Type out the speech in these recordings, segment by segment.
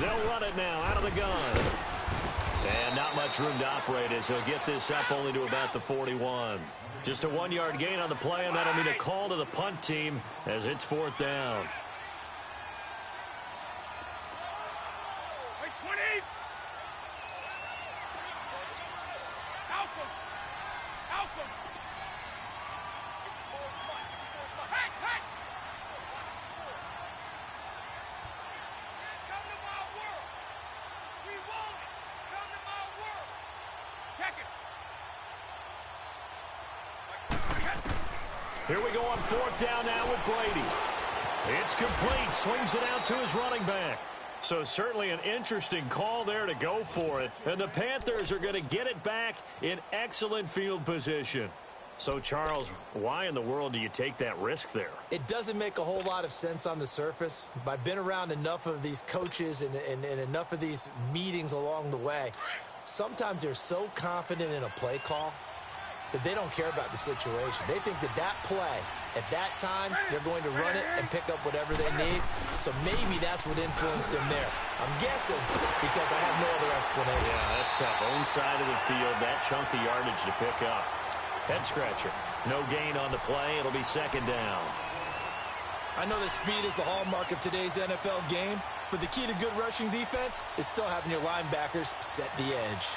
They'll run it now out of the gun. And not much room to operate as he'll get this up only to about the 41. Just a 1-yard gain on the play, and that'll mean a call to the punt team as it's 4th down. Here we go on 4th down now with Brady. It's complete. Swings it out to his running back. So certainly an interesting call there to go for it. And the Panthers are going to get it back in excellent field position. So, Charles, why in the world do you take that risk there? It doesn't make a whole lot of sense on the surface. But I've been around enough of these coaches and enough of these meetings along the way. Sometimes they're so confident in a play call that they don't care about the situation. They think that play, at that time, they're going to run it and pick up whatever they need. So maybe that's what influenced him there. I'm guessing because I have no other explanation. Yeah, that's tough. Own side of the field, that chunk of yardage to pick up. Head scratcher. No gain on the play. It'll be 2nd down. I know that speed is the hallmark of today's NFL game, but the key to good rushing defense is still having your linebackers set the edge.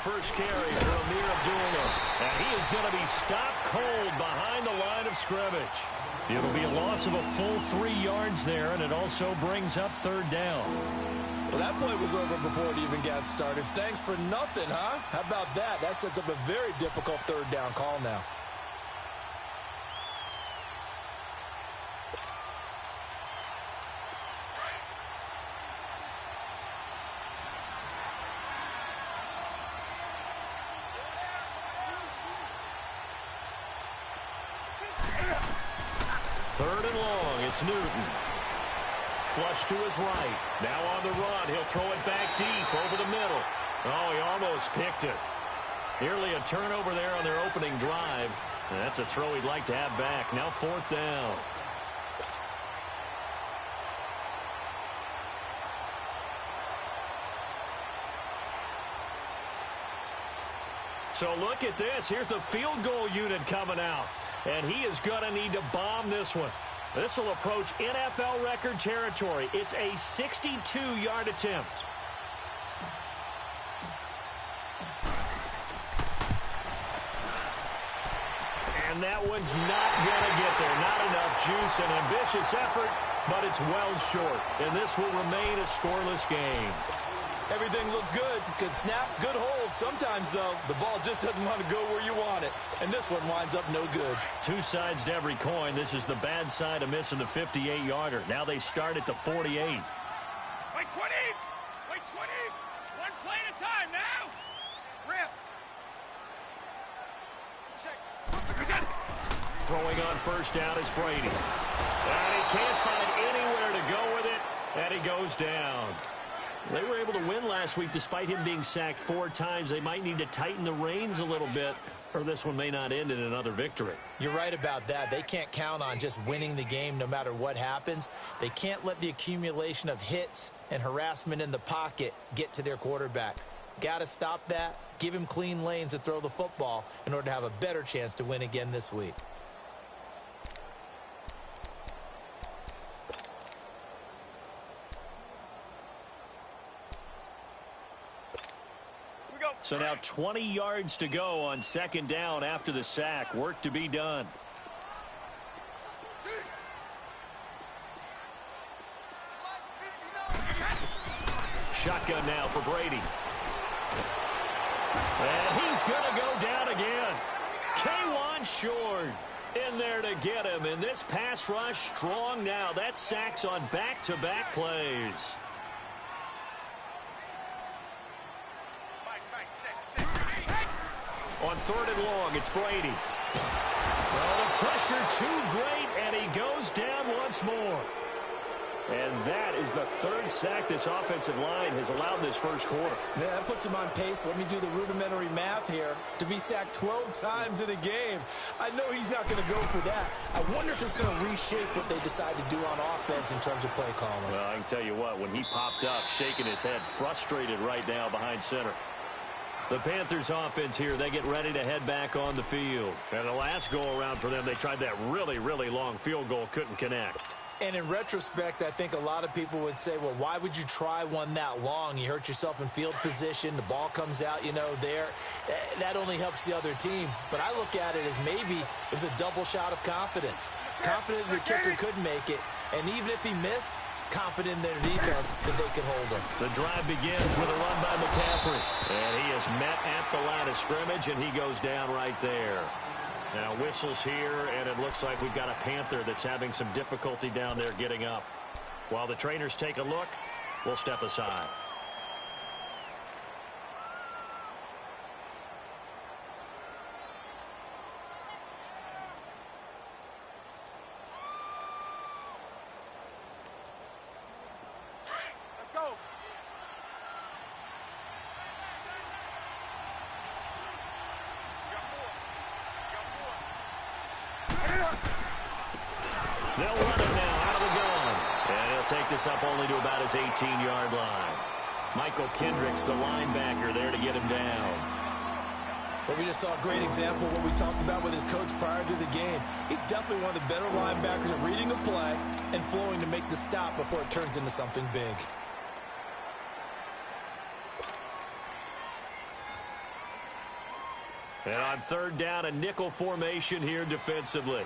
First carry for Amir Abdullah. And he is going to be stopped cold behind the line of scrimmage. It'll be a loss of a full 3 yards there, and it also brings up 3rd down. Well, that play was over before it even got started. Thanks for nothing, huh? How about that? That sets up a very difficult 3rd down call now. Third and long, it's Newton. Flush to his right. Now on the run, he'll throw it back deep over the middle. Oh, he almost picked it. Nearly a turnover there on their opening drive. And that's a throw he'd like to have back. Now 4th down. So look at this. Here's the field goal unit coming out. And he is going to need to bomb this one. This will approach NFL record territory. It's a 62-yard attempt. And that one's not going to get there. Not enough juice. An ambitious effort, but it's well short. And this will remain a scoreless game. Everything looked good. Good snap, good hold. Sometimes, though, the ball just doesn't want to go where you want it. And this one winds up no good. 2 sides to every coin. This is the bad side of missing the 58-yarder. Now they start at the 48. Wait 20! Wait 20! One play at a time now! Rip! Check. Throwing on 1st down is Brady. And he can't find anywhere to go with it. And he goes down. They were able to win last week despite him being sacked 4 times. They might need to tighten the reins a little bit, or this one may not end in another victory. You're right about that. They can't count on just winning the game no matter what happens. They can't let the accumulation of hits and harassment in the pocket get to their quarterback. Got to stop that, give him clean lanes to throw the football in order to have a better chance to win again this week. So now 20 yards to go on 2nd down after the sack. Work to be done. Shotgun now for Brady. And he's going to go down again. K1 Short in there to get him. And this pass rush strong now. That sacks on back-to-back plays. on 3rd and long. It's Brady. Well, the pressure too great, and he goes down once more. And that is the 3rd sack this offensive line has allowed this first quarter. Yeah, that puts him on pace. Let me do the rudimentary math here. To be sacked 12 times in a game, I know he's not going to go for that. I wonder if it's going to reshape what they decide to do on offense in terms of play calling. Well, I can tell you what, when he popped up, shaking his head, frustrated right now behind center. The Panthers offense here, they get ready to head back on the field. And the last go-around for them, they tried that really, really long field goal, couldn't connect. And in retrospect, I think a lot of people would say, well, why would you try one that long? You hurt yourself in field position. The ball comes out, you know, there. That only helps the other team. But I look at it as maybe it was a double shot of confidence. Confident the kicker could make it. And even if he missed, confident in their defense that they could hold him. The drive begins with a run by McCaffrey. And he is met at the line of scrimmage, and he goes down right there. Now whistles here, and it looks like we've got a Panther that's having some difficulty down there getting up. While the trainers take a look, we'll step aside. Let's go. They'll run it now out of the gun. And he'll take this up only to about his 18-yard line. Michael Kendricks, the linebacker, there to get him down. But we just saw a great example of what we talked about with his coach prior to the game. He's definitely one of the better linebackers at reading a play and flowing to make the stop before it turns into something big. And on 3rd down, a nickel formation here defensively.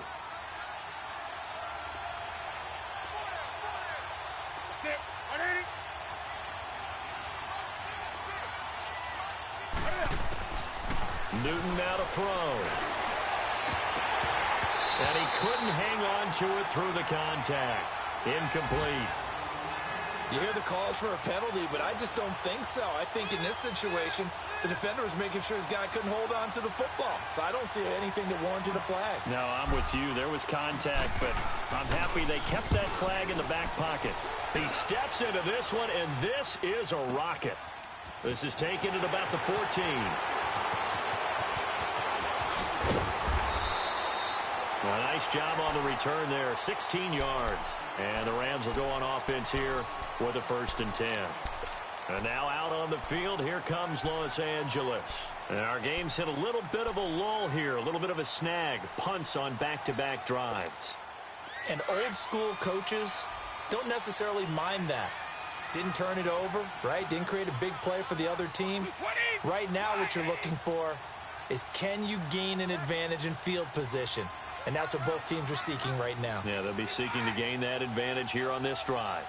Newton now to throw. And he couldn't hang on to it through the contact. Incomplete. You hear the calls for a penalty, but I just don't think so. I think in this situation, the defender was making sure his guy couldn't hold on to the football. So I don't see anything that warranted a flag. No, I'm with you. There was contact, but I'm happy they kept that flag in the back pocket. He steps into this one, and this is a rocket. This is taken at about the 14. Well, nice job on the return there, 16 yards. And the Rams will go on offense here with a 1st and 10. And now out on the field, here comes Los Angeles. And our game's hit a little bit of a lull here, a little bit of a snag. Punts on back-to-back drives. And old school coaches don't necessarily mind that. Didn't turn it over, right? Didn't create a big play for the other team. Right now what you're looking for is, can you gain an advantage in field position? And that's what both teams are seeking right now. Yeah, they'll be seeking to gain that advantage here on this drive.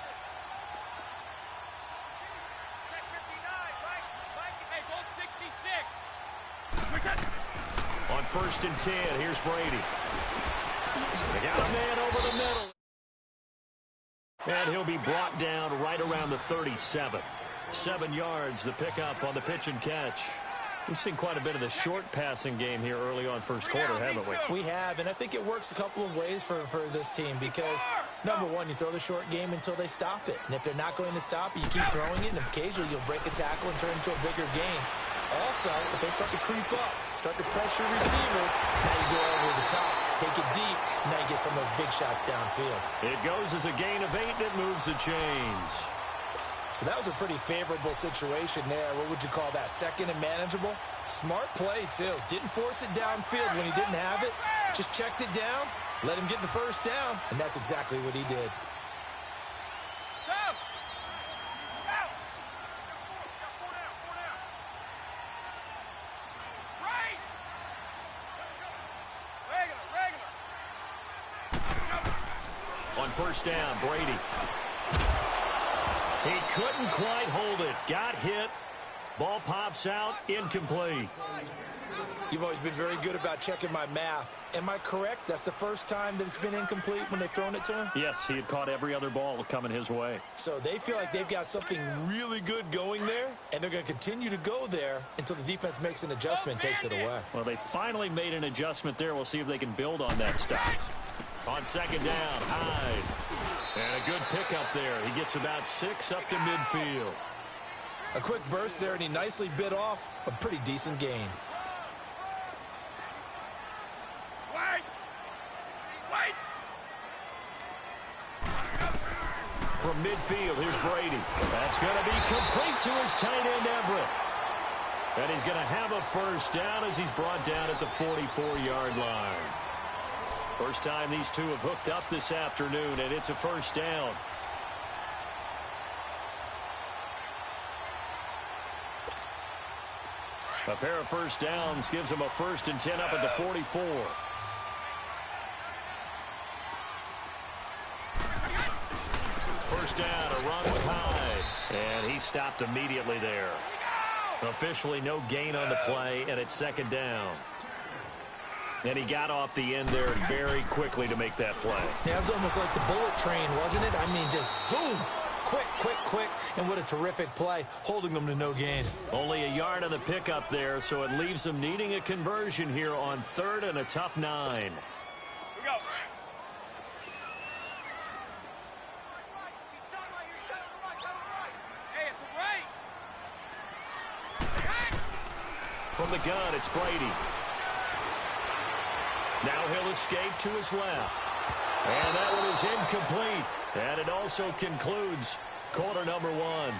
On 1st and 10, here's Brady. They got a man over the middle. And he'll be brought down right around the 37. 7 yards, the pickup on the pitch and catch. We've seen quite a bit of the short passing game here early on first quarter, haven't we? We have, and I think it works a couple of ways for this team because, number one, you throw the short game until they stop it. And if they're not going to stop it, you keep throwing it, and occasionally you'll break a tackle and turn it into a bigger game. Also, if they start to creep up, start to pressure receivers, now you go over the top, take it deep, and now you get some of those big shots downfield. It goes as a gain of 8, and it moves the chains. That was a pretty favorable situation there. What would you call that? 2nd and manageable? Smart play, too. Didn't force it downfield when he didn't have it. Just checked it down, let him get the 1st down, and that's exactly what he did. On 1st down, Brady. He couldn't quite hold it. Got hit. Ball pops out, incomplete. You've always been very good about checking my math. Am I correct? That's the first time that it's been incomplete when they've thrown it to him? Yes, he had caught every other ball coming his way. So they feel like they've got something really good going there, and they're going to continue to go there until the defense makes an adjustment and takes it away. Well, they finally made an adjustment there. We'll see if they can build on that stuff. On second down, Hyde. And a good pickup there. He gets about 6 up to midfield. A quick burst there, and he nicely bit off a pretty decent gain. From midfield, here's Brady. That's going to be complete to his tight end, Everett. And he's going to have a first down as he's brought down at the 44-yard line. First time these two have hooked up this afternoon, and it's a first down. A pair of first downs gives him a 1st and 10 up at the 44. First down, a run with Hyde. And he stopped immediately there. Officially no gain on the play, and it's second down. And he got off the end there very quickly to make that play. Yeah, it was almost like the bullet train, wasn't it? I mean, just zoom. Quick, quick, quick. And what a terrific play, holding them to no gain. Only a yard on the pickup there, so it leaves them needing a conversion here on 3rd and a tough 9. Here we go. From the gun, it's Brady. Now he'll escape to his left. And that one is incomplete. And it also concludes quarter number 1.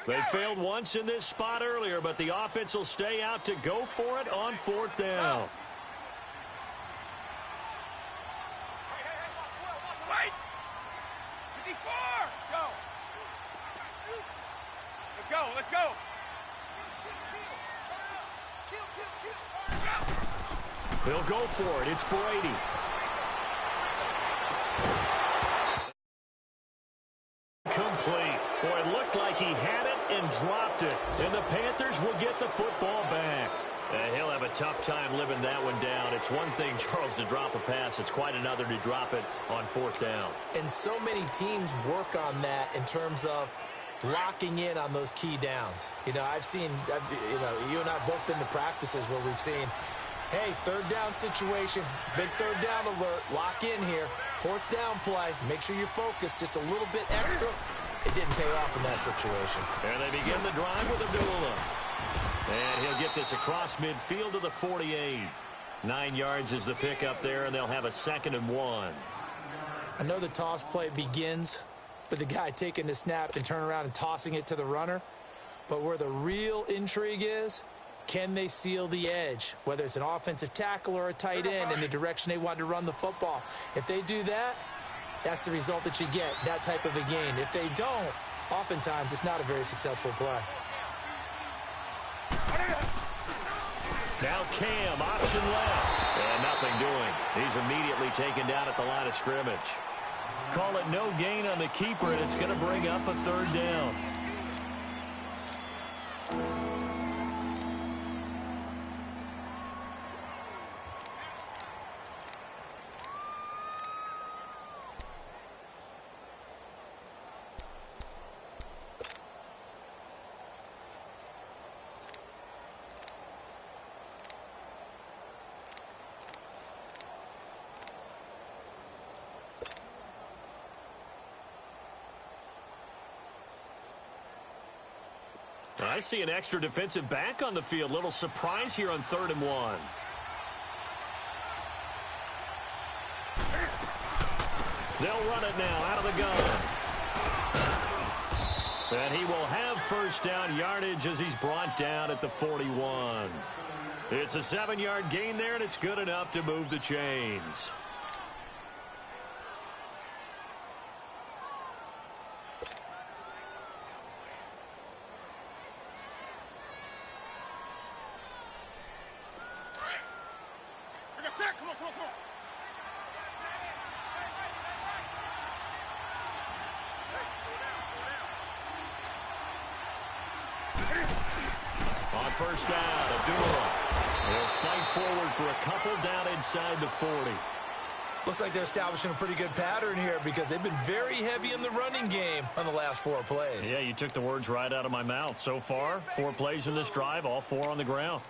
They failed once in this spot earlier, but the offense will stay out to go for it on 4th down. Wait! 54! Go! Let's go, let's go! They'll go for it. It's Brady. Complete. Boy, it looked like he had it and dropped it. And the Panthers will get the football back. And he'll have a tough time living that one down. It's one thing, Charles, to drop a pass. It's quite another to drop it on 4th down. And so many teams work on that in terms of locking in on those key downs. You know, you and I have both been to practices where we've seen, hey, 3rd down situation, big 3rd down alert, lock in here, 4th down play, make sure you're focused just a little bit extra. It didn't pay off in that situation. And they begin the drive with Abdullah. And he'll get this across midfield to the 48. 9 yards is the pickup there, and they'll have a 2nd and 1. I know the toss play begins with the guy taking the snap and turning around and tossing it to the runner. But where the real intrigue is, can they seal the edge, whether it's an offensive tackle or a tight end in the direction they want to run the football? If they do that, that's the result that you get, that type of a gain. If they don't, oftentimes it's not a very successful play. Now Cam, option left. And nothing doing. He's immediately taken down at the line of scrimmage. Call it no gain on the keeper, and it's going to bring up a 3rd down. I see an extra defensive back on the field. Little surprise here on 3rd and 1. They'll run it now out of the gun. And he will have first down yardage as he's brought down at the 41. It's a 7-yard gain there, and it's good enough to move the chains. Come on, come on, come on. On first down, Abdullah. They'll fight forward for a couple down inside the 40. Looks like they're establishing a pretty good pattern here because they've been very heavy in the running game on the last 4 plays. Yeah, you took the words right out of my mouth. So far, 4 plays in this drive, all 4 on the ground.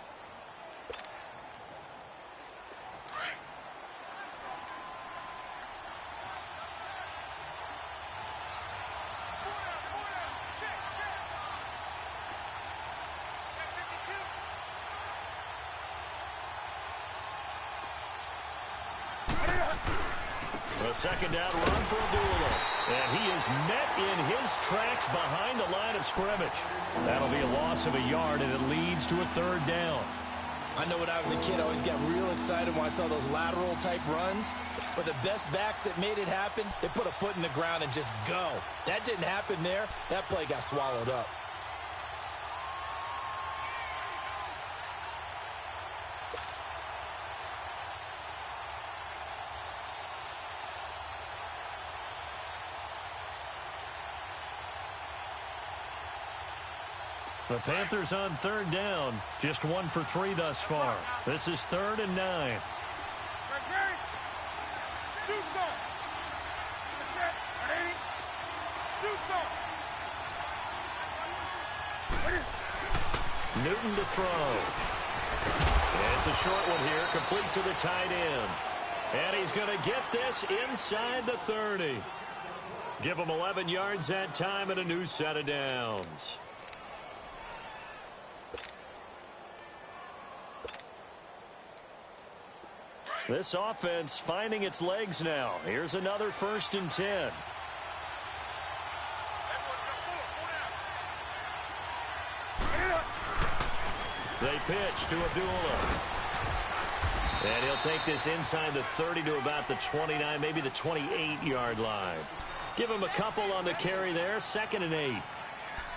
A second down run for Abdullah. And he is met in his tracks behind the line of scrimmage. That'll be a loss of a yard, and it leads to a 3rd down. I know when I was a kid, I always got real excited when I saw those lateral-type runs. But the best backs that made it happen, they put a foot in the ground and just go. That didn't happen there. That play got swallowed up. The Panthers on 3rd down. Just 1 for 3 thus far. This is 3rd and 9. Newton to throw. It's a short one here, complete to the tight end. And he's going to get this inside the 30. Give him 11 yards that time and a new set of downs. This offense finding its legs now. Here's another 1st and 10. They pitch to Abdullah. And he'll take this inside the 30 to about the 29, maybe the 28-yard line. Give him a couple on the carry there, 2nd and 8.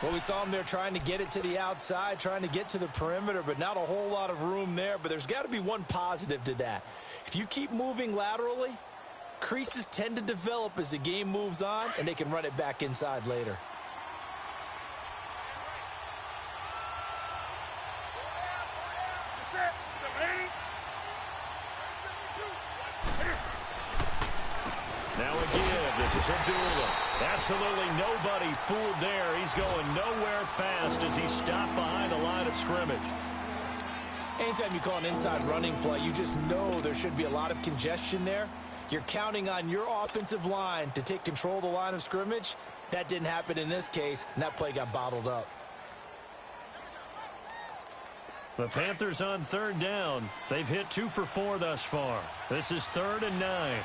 Well, we saw him there trying to get it to the outside, trying to get to the perimeter, but not a whole lot of room there. But there's got to be one positive to that. If you keep moving laterally, creases tend to develop as the game moves on, and they can run it back inside later. Now a give. This is Abdullah. Absolutely nobody fooled there. He's going nowhere fast as he's stopped behind the line of scrimmage. Anytime you call an inside running play, you just know there should be a lot of congestion there. You're counting on your offensive line to take control of the line of scrimmage. That didn't happen in this case, and that play got bottled up. The Panthers on 3rd down. They've hit 2 for 4 thus far. This is 3rd and 9.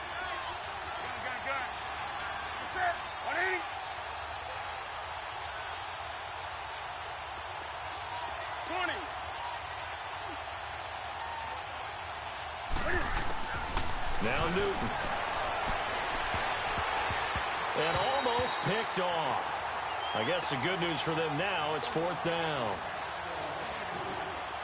Now Newton. And almost picked off. I guess the good news for them now, it's 4th down.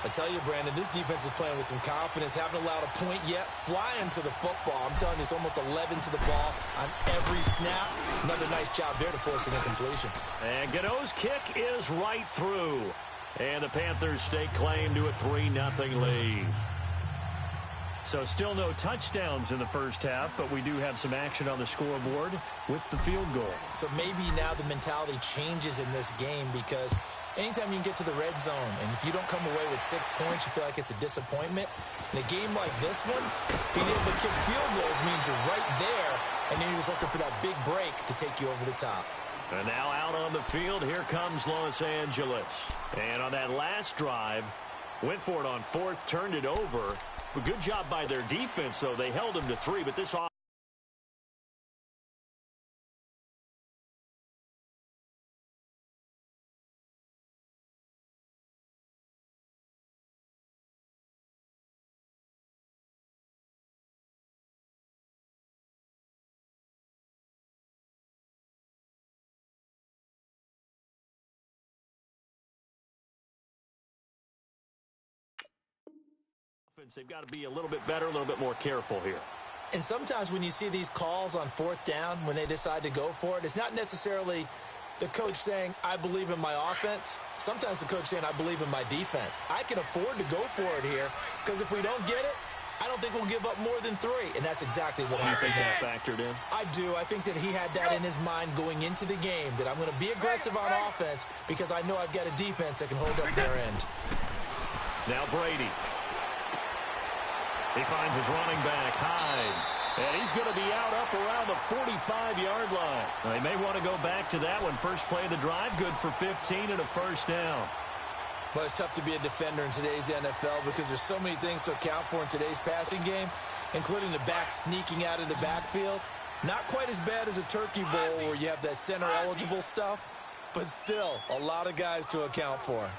I tell you, Brandon, this defense is playing with some confidence. Haven't allowed a point yet. Flying to the football. I'm telling you, it's almost 11 to the ball on every snap. Another nice job there to force an incompletion. And Gano's kick is right through. And the Panthers stake claim to a 3-0 lead. So still no touchdowns in the first half, but we do have some action on the scoreboard with the field goal. So maybe now the mentality changes in this game because anytime you can get to the red zone, and if you don't come away with 6 points, you feel like it's a disappointment. In a game like this one, being able to kick field goals means you're right there, and then you're just looking for that big break to take you over the top. And now out on the field, here comes Los Angeles. And on that last drive, went for it on 4th, turned it over. But good job by their defense, though. They held them to 3, but this They've got to be a little bit better, a little bit more careful here. And sometimes when you see these calls on fourth down, when they decide to go for it, it's not necessarily the coach saying, I believe in my offense. Sometimes the coach saying, I believe in my defense. I can afford to go for it here because if we don't get it, I don't think we'll give up more than 3. And that's exactly what happened there. You think that factored in? I do. I think that he had that in his mind going into the game, that I'm going to be aggressive on offense because I know I've got a defense that can hold up their end. Now Brady. He finds his running back, Hyde. And he's going to be out up around the 45-yard line. Now, they may want to go back to that one. First play of the drive, good for 15 and a first down. Well, it's tough to be a defender in today's NFL because there's so many things to account for in today's passing game, including the back sneaking out of the backfield. Not quite as bad as a turkey bowl where you have that center-eligible stuff, but still a lot of guys to account for.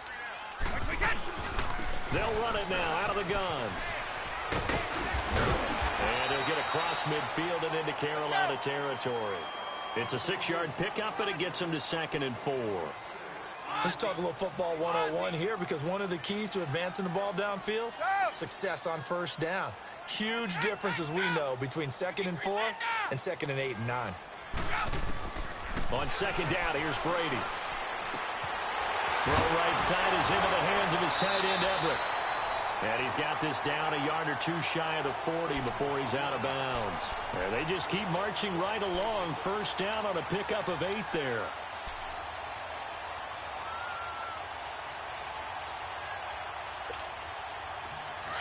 They'll run it now out of the gun. And he'll get across midfield and into Carolina territory. It's a 6-yard pickup, and it gets him to 2nd and 4. Let's talk a little football 101 here because one of the keys to advancing the ball downfield, success on first down. Huge difference, as we know, between 2nd and 4 and 2nd and 8 and 9. On 2nd down, here's Brady. Throw right side is into the hands of his tight end, Everett. And he's got this down a yard or two shy of the 40 before he's out of bounds. And they just keep marching right along. First down on a pickup of 8 there.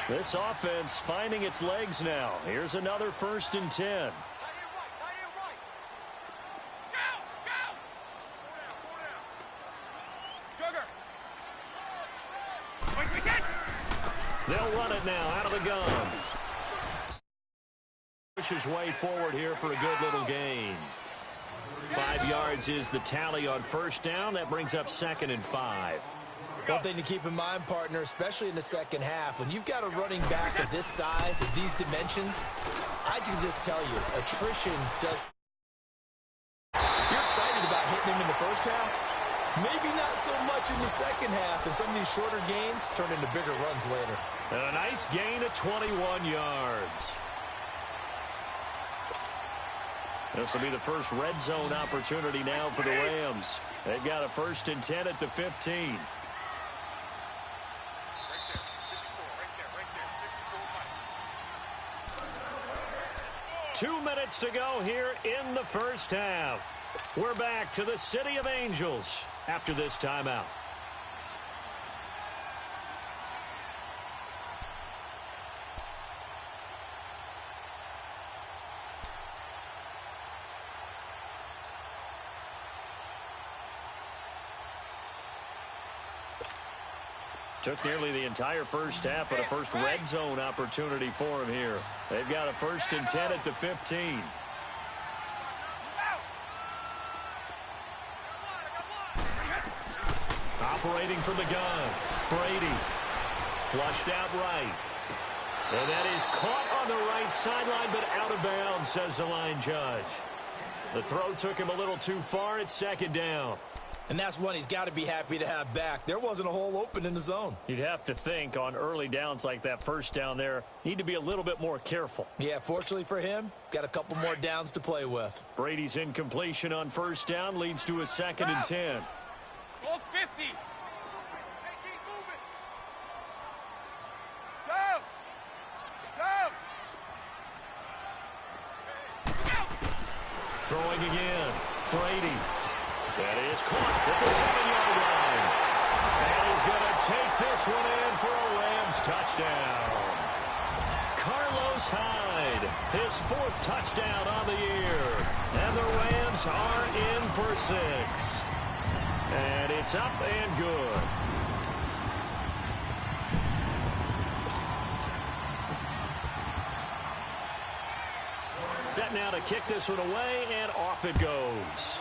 This offense finding its legs now. Here's another 1st and 10. They'll run it now out of the gun. Pushes way forward here for a good little gain. 5 yards is the tally on first down. That brings up 2nd and 5. One thing to keep in mind, partner, especially in the second half, when you've got a running back of this size, of these dimensions, I can just tell you, attrition does. You're excited about hitting him in the first half? Maybe not so much in the second half, and some of these shorter gains turn into bigger runs later. And a nice gain of 21 yards. This will be the first red zone opportunity now for the Rams. They've got a 1st and 10 at the 15. 2 minutes to go here in the first half. We're back to the City of Angels after this timeout. Took nearly the entire first half, but a first red zone opportunity for him here. They've got a 1st and 10 at the 15. Operating from the gun, Brady. Flushed out right. And that is caught on the right sideline, but out of bounds, says the line judge. The throw took him a little too far at 2nd down. And that's one he's got to be happy to have back. There wasn't a hole open in the zone. You'd have to think on early downs like that first down there, need to be a little bit more careful. Yeah, fortunately for him, got a couple more downs to play with. Brady's incompletion on first down leads to a 2nd and 10. Goal 50. Throwing again, Brady. That is caught at the 7-yard line. And he's going to take this one in for a Rams touchdown. Carlos Hyde, his 4th touchdown on the year. And the Rams are in for 6. And it's up and good. Set now to kick this one away, and off it goes.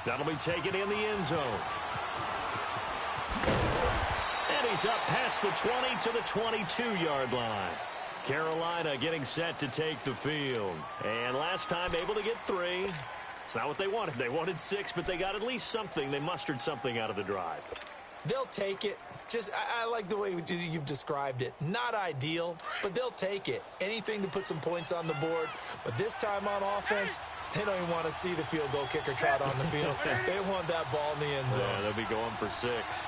That'll be taken in the end zone. And he's up past the 20 to the 22-yard line. Carolina getting set to take the field. And last time able to get 3. It's not what they wanted. They wanted 6, but they got at least something. They mustered something out of the drive. They'll take it. I like the way you've described it. Not ideal, but they'll take it. Anything to put some points on the board. But this time on offense, they don't even want to see the field goal kicker trot on the field. They want that ball in the end zone. Yeah, they'll be going for 6.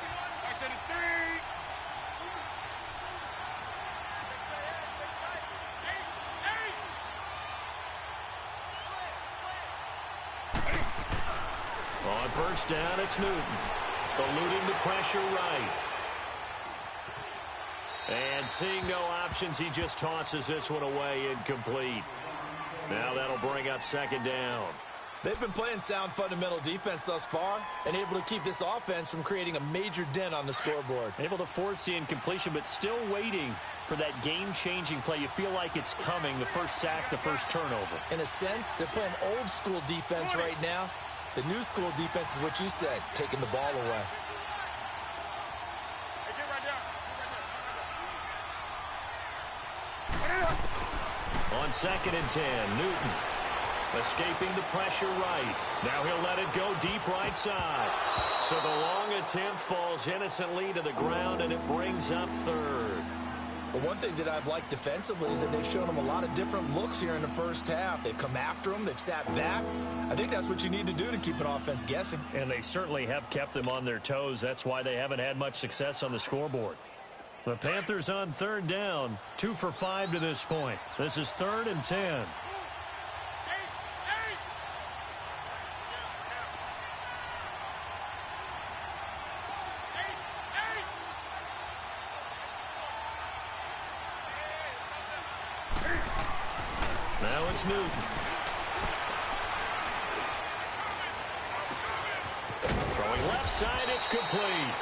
On first down, it's Newton. Eluding the pressure right. And seeing no options, he just tosses this one away, incomplete. Now that'll bring up second down. They've been playing sound fundamental defense thus far and able to keep this offense from creating a major dent on the scoreboard. Able to force the incompletion, but still waiting for that game-changing play. You feel like it's coming, the first sack, the first turnover. In a sense, they're playing old-school defense right now. The new school defense is what you said, taking the ball away. On 2nd and 10, Newton escaping the pressure right. Now he'll let it go deep right side. So the long attempt falls innocently to the ground, and it brings up 3rd. Well, one thing that I've liked defensively is that they've shown them a lot of different looks here in the first half. They've come after them. They've sat back. I think that's what you need to do to keep an offense guessing. And they certainly have kept them on their toes. That's why they haven't had much success on the scoreboard. The Panthers on 3rd down, 2 for 5 to this point. This is 3rd and 10. Now it's Newton. Throwing left side, it's complete.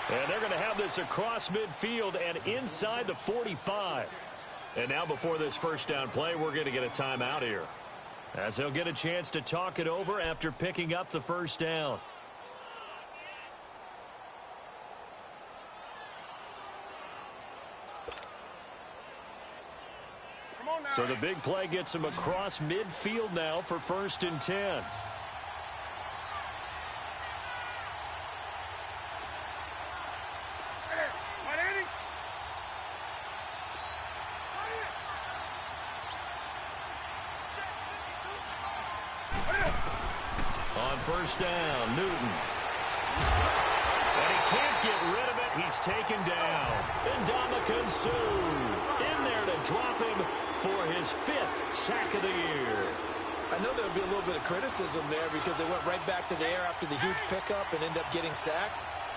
And they're going to have this across midfield and inside the 45. And now before this first down play, we're going to get a timeout here, as they'll get a chance to talk it over after picking up the first down. So the big play gets him across midfield now for 1st and 10. On first down, Newton. And he can't get rid of it. He's taken down. Ndamukong Suh in there to drop him for his 5th sack of the year. I know there'll be a little bit of criticism there because they went right back to the air after the huge pickup and end up getting sacked.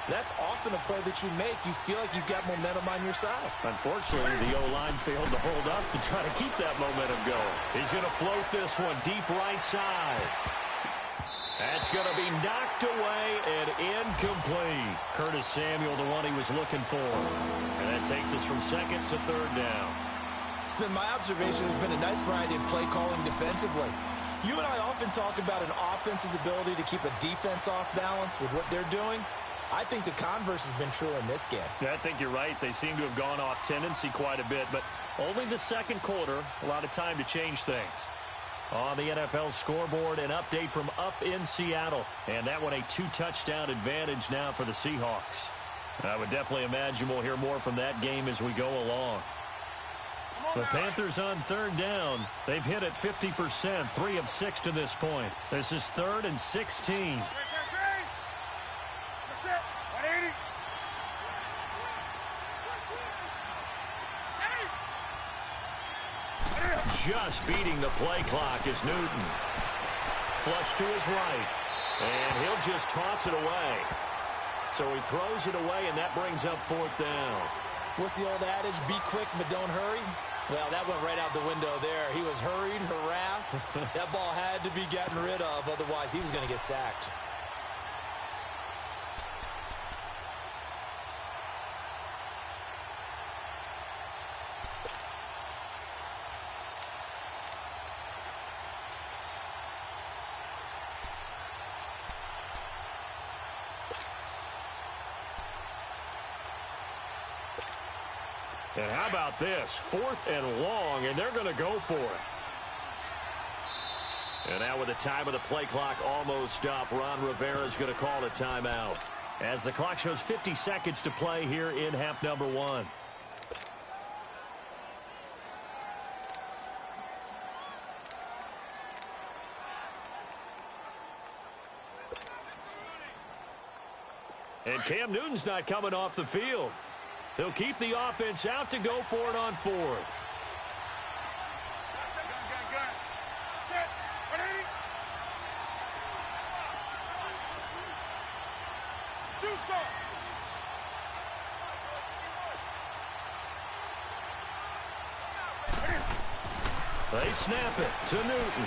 That's often a play that you make. You feel like you've got momentum on your side. Unfortunately, the O-line failed to hold up to try to keep that momentum going. He's going to float this one deep right side. That's going to be knocked away and incomplete. Curtis Samuel, the one he was looking for. And that takes us from 2nd to 3rd down. It's been my observation there's been a nice variety of play calling defensively. You and I often talk about an offense's ability to keep a defense off balance with what they're doing. I think the converse has been true in this game. Yeah, I think you're right. They seem to have gone off tendency quite a bit, but only the 2nd quarter, a lot of time to change things. On the NFL scoreboard, an update from up in Seattle. And that one a 2-touchdown advantage now for the Seahawks. I would definitely imagine we'll hear more from that game as we go along. The Panthers on 3rd down. They've hit it 50%, 3 of 6 to this point. This is 3rd and 16. Just beating the play clock is Newton. Flush to his right. And he'll just toss it away. So he throws it away, and that brings up 4th down. What's the old adage? Be quick, but don't hurry. Well, that went right out the window there. He was hurried, harassed. That ball had to be gotten rid of. Otherwise, he was going to get sacked. And how about this? 4th and long, and they're going to go for it. And now with the time of the play clock almost stopped, Ron Rivera is going to call a timeout. as the clock shows 50 seconds to play here in half number one. And Cam Newton's not coming off the field. He'll keep the offense out to go for it on fourth. They snap it to Newton.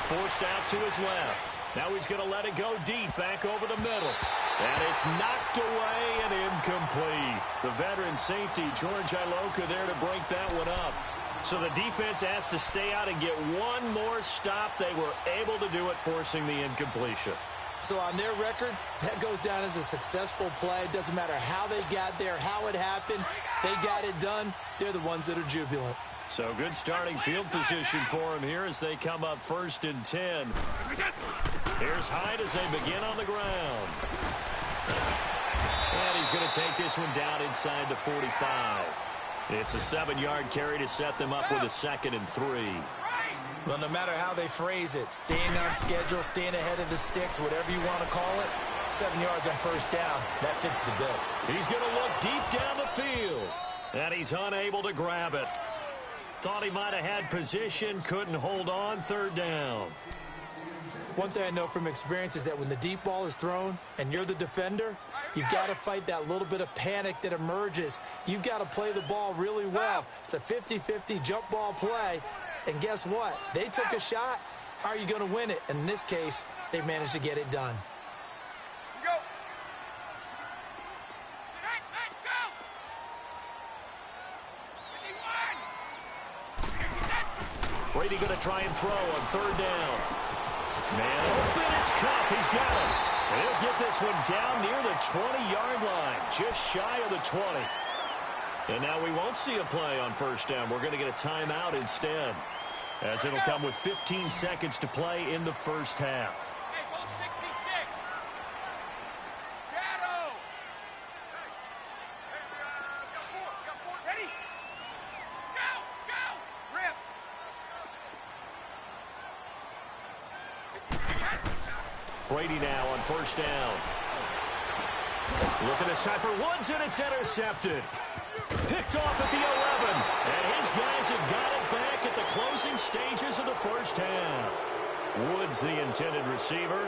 Forced out to his left. Now he's going to let it go deep, back over the middle. And it's knocked away and incomplete. The veteran safety, George Iloka, there to break that one up. So the defense has to stay out and get one more stop. They were able to do it, forcing the incompletion. So on their record, that goes down as a successful play. It doesn't matter how they got there, how it happened. They got it done. They're the ones that are jubilant. So good starting field position for him here as they come up 1st and 10. Here's Hyde as they begin on the ground. And he's going to take this one down inside the 45. It's a 7-yard carry to set them up with a 2nd and 3. Well, no matter how they phrase it, staying on schedule, staying ahead of the sticks, whatever you want to call it, 7 yards on 1st down, that fits the bill. He's going to look deep down the field. And he's unable to grab it. Thought he might have had position, couldn't hold on, 3rd down. One thing I know from experience is that when the deep ball is thrown and you're the defender, you've got to fight that little bit of panic that emerges. You've got to play the ball really well. It's a 50-50 jump ball play. And guess what? They took a shot. How are you going to win it? And in this case, they managed to get it done. Go. Brady going to try and throw on 3rd down. Man open, it's Cup. He's got it. And he'll get this one down near the 20-yard line, just shy of the 20. And now we won't see a play on 1st down. We're going to get a timeout instead, as it'll come with 15 seconds to play in the 1st half. Hey, go 66. Shadow. Got four. Ready? Go. Rip. Brady now on 1st down. Looking this time for Woods, and it's intercepted. Picked off at the 11. And his guys have got it back at the closing stages of the 1st half. Woods, the intended receiver.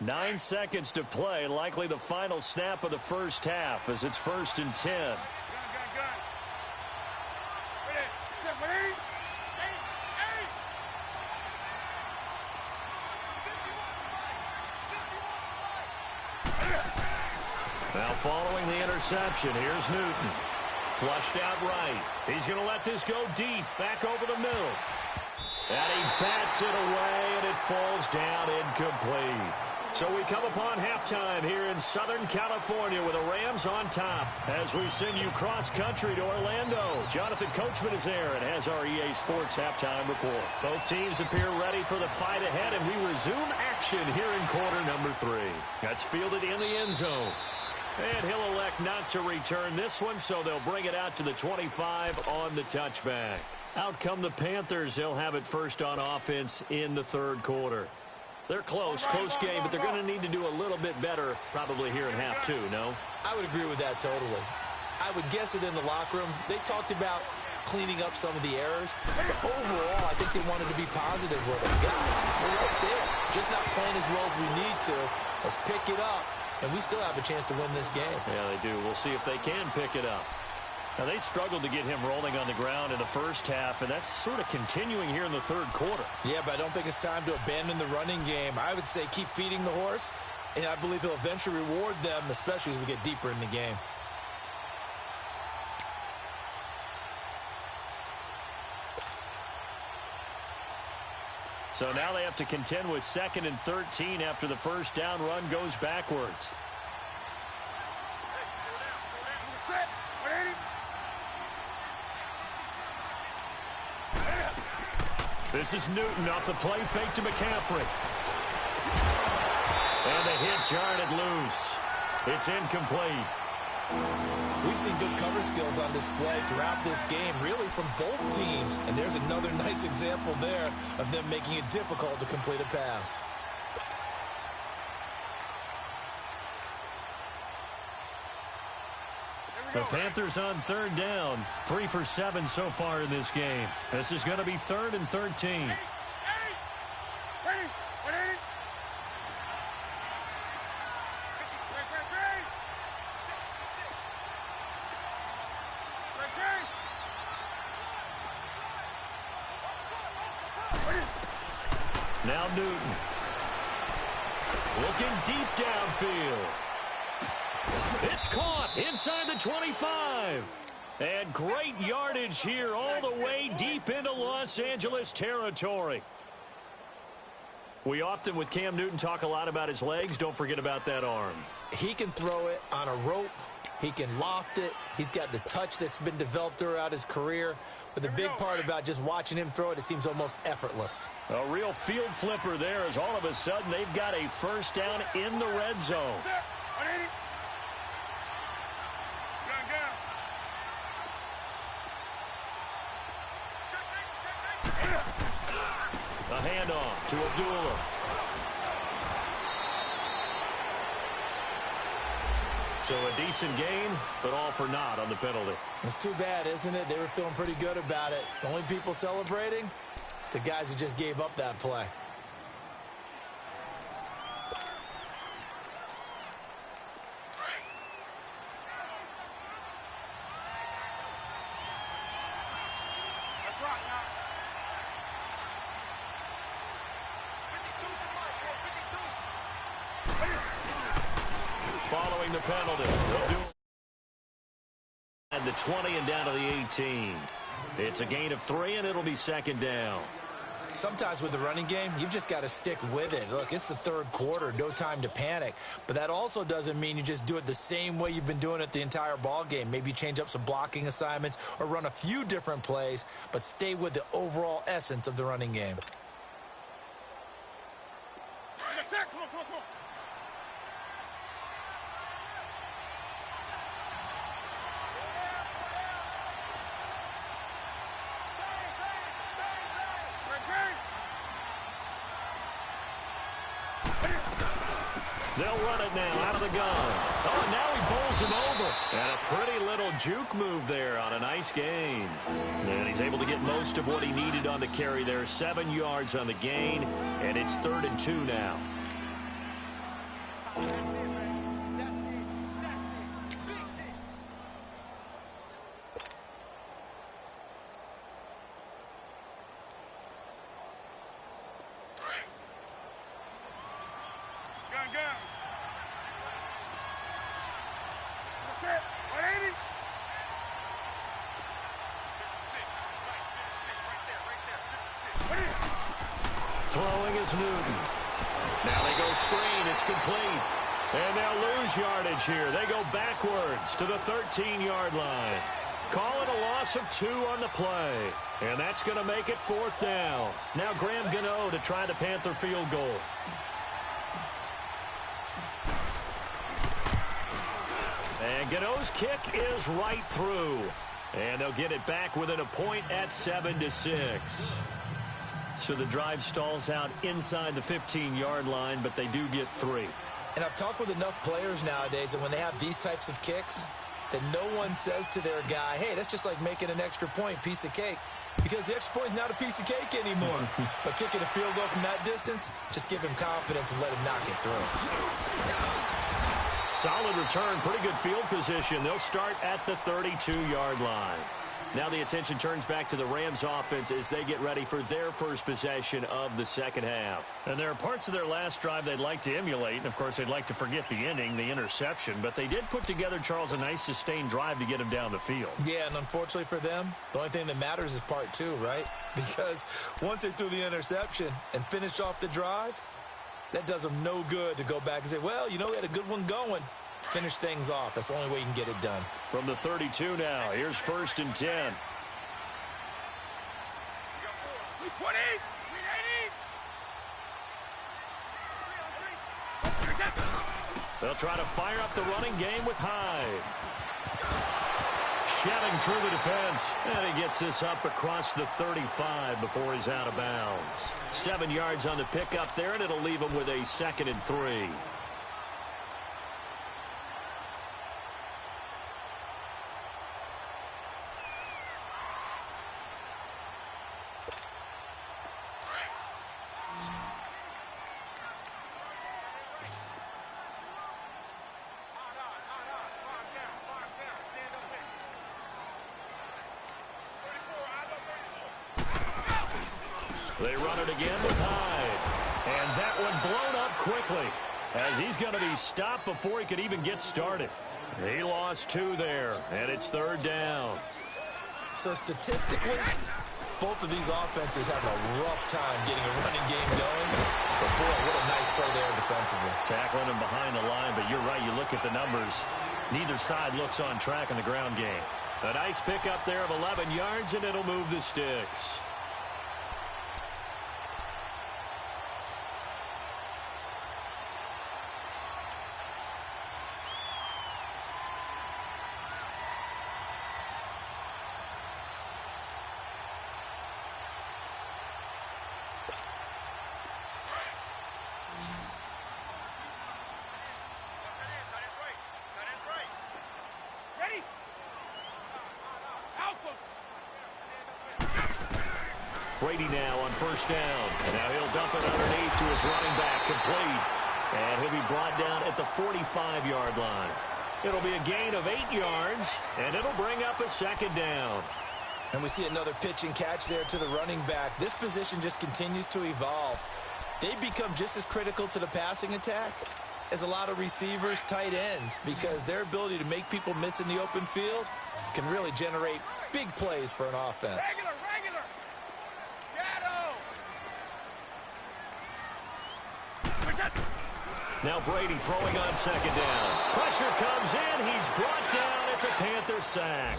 Nine seconds to play, likely the final snap of the 1st half as it's 1st and 10. Gun. Ready? Now following the interception, here's Newton. Flushed out right. He's going to let this go deep, back over the middle. And he bats it away, and it falls down incomplete. So we come upon halftime here in Southern California with the Rams on top as we send you cross-country to Orlando. Jonathan Coachman is there and has our EA Sports halftime report. Both teams appear ready for the fight ahead, and we resume action here in quarter number 3. That's fielded in the end zone. And he'll elect not to return this one, so they'll bring it out to the 25 on the touchback. Out come the Panthers. They'll have it first on offense in the 3rd quarter. They're close game, but they're going to need to do a little bit better probably here in half 2, no? I would agree with that totally. I would guess it in the locker room. They talked about cleaning up some of the errors, but overall, I think they wanted to be positive with it. Guys, we're right there. Just not playing as well as we need to. Let's pick it up, and we still have a chance to win this game. Yeah, they do. We'll see if they can pick it up. Now, they struggled to get him rolling on the ground in the 1st half, and that's sort of continuing here in the 3rd quarter. Yeah, but I don't think it's time to abandon the running game. I would say keep feeding the horse, and I believe he'll eventually reward them, especially as we get deeper in the game. So now they have to contend with 2nd and 13 after the first down run goes backwards. This is Newton off the play fake to McCaffrey. And the hit jarred loose. It's incomplete. We've seen good cover skills on display throughout this game, really from both teams. And there's another nice example there of them making it difficult to complete a pass. The Panthers on 3rd down. 3 for 7 so far in this game. This is going to be 3rd and 13. Now Newton. Looking deep downfield. It's caught inside the 25. And great yardage here all the way deep into Los Angeles territory. We often, with Cam Newton, talk a lot about his legs. Don't forget about that arm. He can throw it on a rope. He can loft it. He's got the touch that's been developed throughout his career. But the big part about just watching him throw it seems almost effortless. A real field flipper there as all of a sudden they've got a first down in the red zone. A handoff to Abdullah. So a decent gain, but all for naught on the penalty. It's too bad, isn't it? They were feeling pretty good about it. The only people celebrating, the guys who just gave up that play. Following the penalty. And the 20 and down to the 18. It's a gain of 3, and it'll be 2nd down. Sometimes with the running game, you've just got to stick with it. Look, it's the 3rd quarter, no time to panic. But that also doesn't mean you just do it the same way you've been doing it the entire ball game. Maybe change up some blocking assignments or run a few different plays, but stay with the overall essence of the running game. They'll run it now out of the gun. Oh, and now he bowls him over. And a pretty little juke move there on a nice gain. And he's able to get most of what he needed on the carry there. 7 yards on the gain, and it's 3rd and 2 now. Throwing is Newton. Now they go screen. It's complete. And they'll lose yardage here. They go backwards to the 13-yard line. Call it a loss of 2 on the play. And that's going to make it 4th down. Now Graham Gano to try the Panther field goal. And Gano's kick is right through. And they'll get it back within a point at 7-6. So the drive stalls out inside the 15-yard line, but they do get 3. And I've talked with enough players nowadays that when they have these types of kicks, that no one says to their guy, hey, that's just like making an extra point, piece of cake. Because the extra point is not a piece of cake anymore. But kicking a field goal from that distance, just give him confidence and let him knock it through. Solid return, pretty good field position. They'll start at the 32-yard line. Now the attention turns back to the Rams offense as they get ready for their first possession of the second half. And there are parts of their last drive they'd like to emulate. And, of course, they'd like to forget the ending, the interception. But they did put together, Charles, a nice sustained drive to get him down the field. Yeah, and unfortunately for them, the only thing that matters is part two, right? Because once they threw the interception and finished off the drive, that does them no good to go back and say, well, you know, we had a good one going. Finish things off. That's the only way you can get it done. From the 32 now, here's 1st and 10. 20, 80. They'll try to fire up the running game with Hyde. Shelling through the defense. And he gets this up across the 35 before he's out of bounds. 7 yards on the pickup there, and it'll leave him with a 2nd and 3. They run it again with Hyde. And that one blown up quickly as he's going to be stopped before he could even get started. He lost 2 there, and it's 3rd down. So statistically, both of these offenses have a rough time getting a running game going. But, boy, what a nice play there defensively. Tackling him behind the line, but you're right. You look at the numbers. Neither side looks on track in the ground game. A nice pickup there of 11 yards, and it'll move the sticks. Brady now on 1st down. And now he'll dump it underneath to his running back, complete. And he'll be brought down at the 45-yard line. It'll be a gain of 8 yards, and it'll bring up a 2nd down. And we see another pitch and catch there to the running back. This position just continues to evolve. They become just as critical to the passing attack as a lot of receivers, tight ends, because their ability to make people miss in the open field can really generate big plays for an offense. Regular. Shadow. Now Brady throwing on 2nd down. Pressure comes in. He's brought down. It's a Panther sack.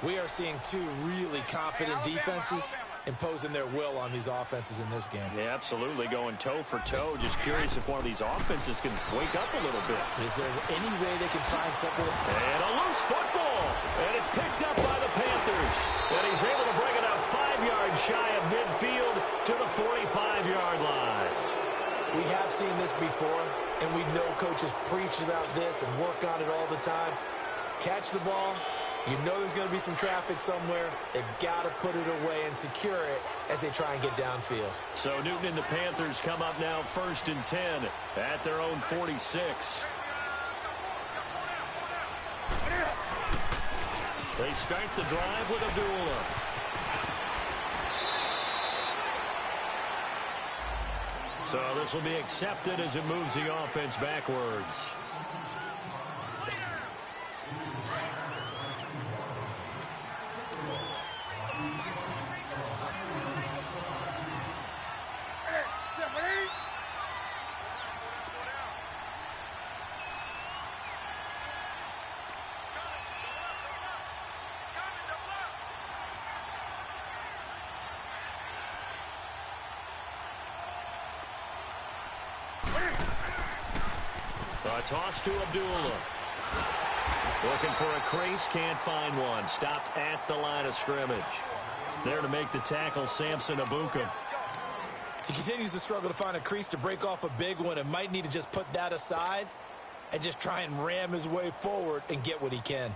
We are seeing 2 really confident defenses imposing their will on these offenses in this game. Yeah, absolutely. Going toe for toe. Just curious if one of these offenses can wake up a little bit. Is there any way they can find something? And a loose football. And it's picked up by the Panthers. And he's able to bring it out 5 yards shy of midfield to the 45-yard line. We have seen this before, and we know coaches preach about this and work on it all the time. Catch the ball. You know there's going to be some traffic somewhere. They've got to put it away and secure it as they try and get downfield. So Newton and the Panthers come up now 1st and 10 at their own 46. They start the drive with Abdullah. So this will be accepted as it moves the offense backwards. Toss to Abdullah. Looking for a crease, can't find one. Stopped at the line of scrimmage. There to make the tackle, Samson Abuka. He continues to struggle to find a crease to break off a big one and might need to just put that aside and just try and ram his way forward and get what he can.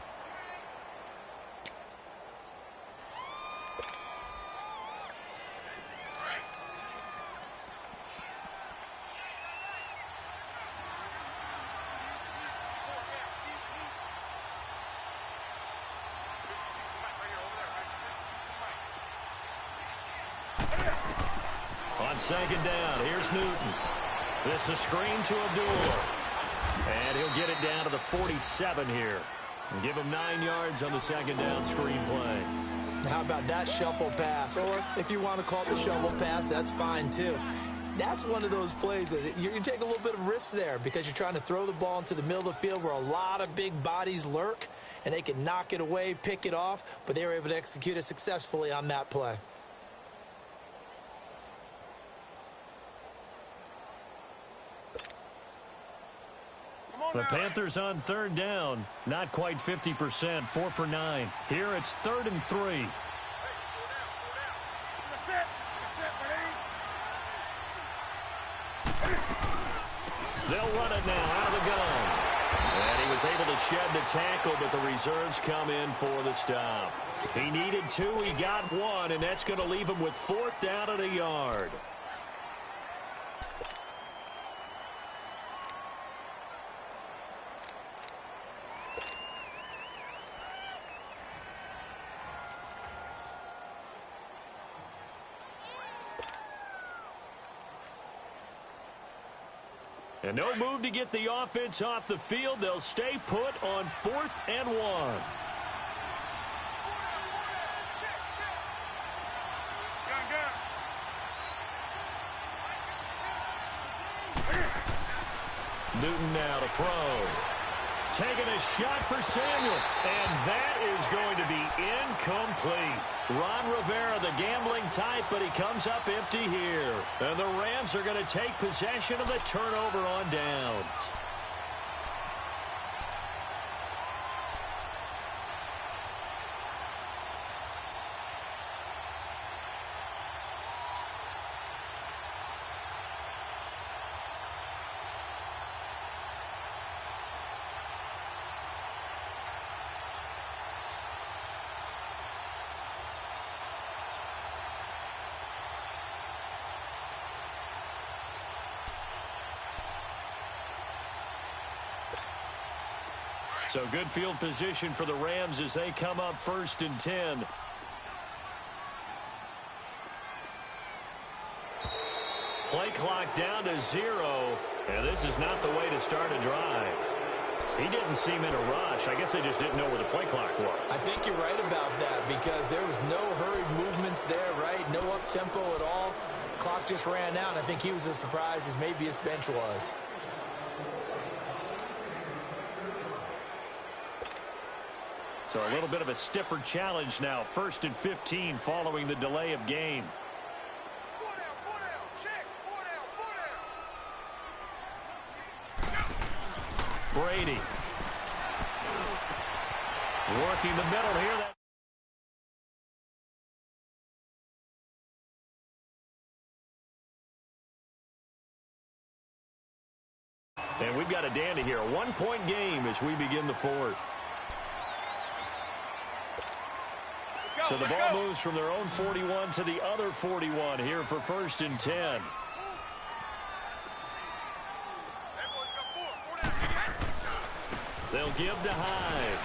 on second down. Here's Newton. This is a screen to Abdullah. And he'll get it down to the 47 here. And give him 9 yards on the second down screen play. How about that shuffle pass? Or if you want to call it the shovel pass, that's fine too. That's one of those plays that you take a little bit of risk there because you're trying to throw the ball into the middle of the field where a lot of big bodies lurk, and they can knock it away, pick it off, but they were able to execute it successfully on that play. The Panthers on third down, not quite 50%, 4 for 9. Here it's 3rd and 3. They'll run it now out of the gun. And he was able to shed the tackle, but the reserves come in for the stop. He needed 2, he got 1, and that's going to leave him with 4th down at a yard. And no move to get the offense off the field. They'll stay put on 4th and 1. Newton now to throw. Taking a shot for Samuel. And that is going to be incomplete. Ron Rivera, the gambling type, but he comes up empty here. And the Rams are going to take possession of the turnover on downs. So good field position for the Rams as they come up 1st and 10. Play clock down to 0. And this is not the way to start a drive. He didn't seem in a rush. I guess they just didn't know where the play clock was. I think you're right about that because there was no hurried movements there, right? No up-tempo at all. Clock just ran out. I think he was as surprised as maybe his bench was. So a little bit of a stiffer challenge now. 1st and 15 following the delay of game. Brady. Working the middle here. And we've got a dandy here. A 1-point game as we begin the 4th. So the ball moves from their own 41 to the other 41 here for 1st and 10. They'll give to Hyde.